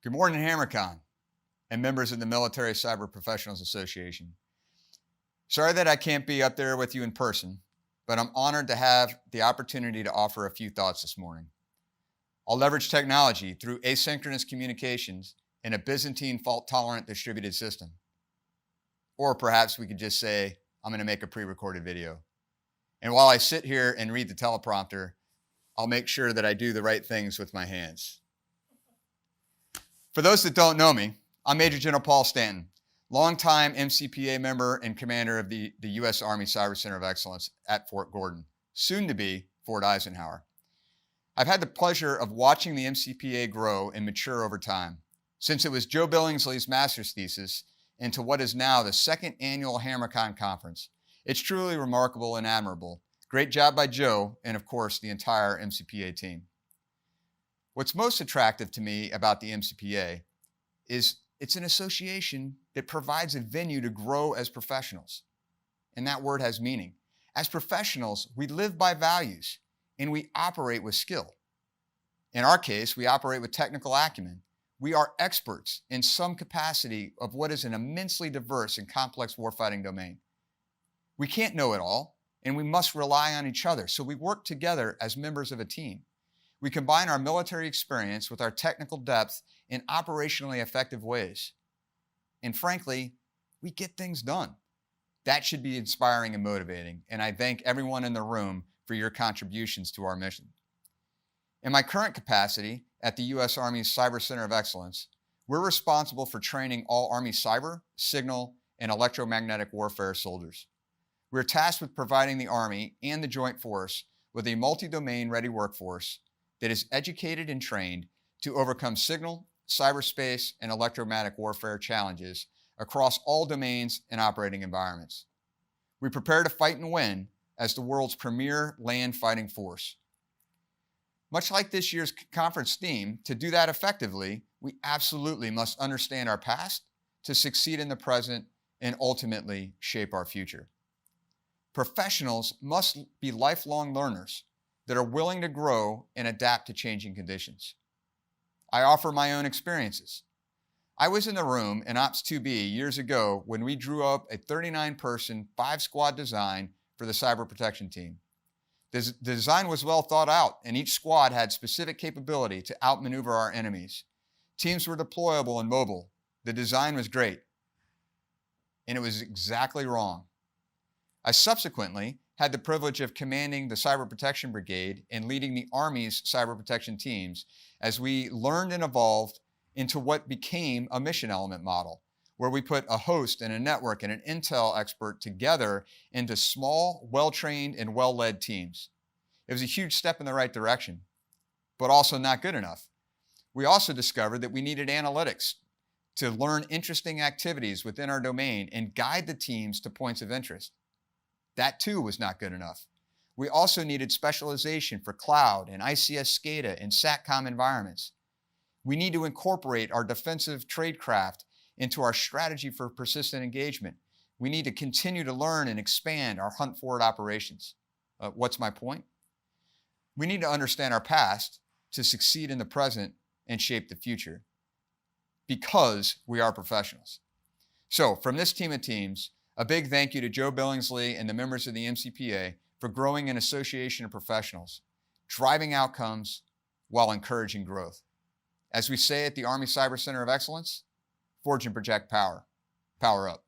Good morning, HammerCon and members of the Military Cyber Professionals Association. Sorry that I can't be up there with you in person, but I'm honored to have the opportunity to offer a few thoughts this morning. I'll leverage technology through asynchronous communications in a Byzantine fault-tolerant distributed system. Or perhaps we could just say, I'm going to make a pre-recorded video. And while I sit here and read the teleprompter, I'll make sure that I do the right things with my hands. For those that don't know me, I'm Major General Paul Stanton, longtime MCPA member and commander of the U.S. Army Cyber Center of Excellence at Fort Gordon, soon to be Fort Eisenhower. I've had the pleasure of watching the MCPA grow and mature over time, since it was Joe Billingsley's master's thesis into what is now the second annual HammerCon conference. It's truly remarkable and admirable. Great job by Joe and, of course, the entire MCPA team. What's most attractive to me about the MCPA is it's an association that provides a venue to grow as professionals. And that word has meaning. As professionals, we live by values and we operate with skill. In our case, we operate with technical acumen. We are experts in some capacity of what is an immensely diverse and complex warfighting domain. We can't know it all, and we must rely on each other. So we work together as members of a team. We combine our military experience with our technical depth in operationally effective ways. And frankly, we get things done. That should be inspiring and motivating, and I thank everyone in the room for your contributions to our mission. In my current capacity at the U.S. Army's Cyber Center of Excellence, we're responsible for training all Army cyber, signal, and electromagnetic warfare soldiers. We're tasked with providing the Army and the Joint Force with a multi-domain ready workforce that is educated and trained to overcome signal, cyberspace, and electromagnetic warfare challenges across all domains and operating environments. We prepare to fight and win as the world's premier land fighting force. Much like this year's conference theme, to do that effectively, we absolutely must understand our past to succeed in the present and ultimately shape our future. Professionals must be lifelong learners that are willing to grow and adapt to changing conditions. I offer my own experiences. I was in the room in Ops 2B years ago when we drew up a 39-person, 5-squad design for the cyber protection team. The design was well thought out, and each squad had specific capability to outmaneuver our enemies. Teams were deployable and mobile. The design was great, and it was exactly wrong. I subsequently had the privilege of commanding the Cyber Protection Brigade and leading the Army's cyber protection teams as we learned and evolved into what became a mission element model, where we put a host and a network and an intel expert together into small, well-trained, and well-led teams. It was a huge step in the right direction, but also not good enough. We also discovered that we needed analytics to learn interesting activities within our domain and guide the teams to points of interest. That too was not good enough. We also needed specialization for cloud and ICS SCADA and SATCOM environments. We need to incorporate our defensive tradecraft into our strategy for persistent engagement. We need to continue to learn and expand our hunt forward operations. What's my point? We need to understand our past to succeed in the present and shape the future because we are professionals. So from this team of teams, a big thank you to Joe Billingsley and the members of the MCPA for growing an association of professionals, driving outcomes while encouraging growth. As we say at the Army Cyber Center of Excellence, forge and project power. Power up.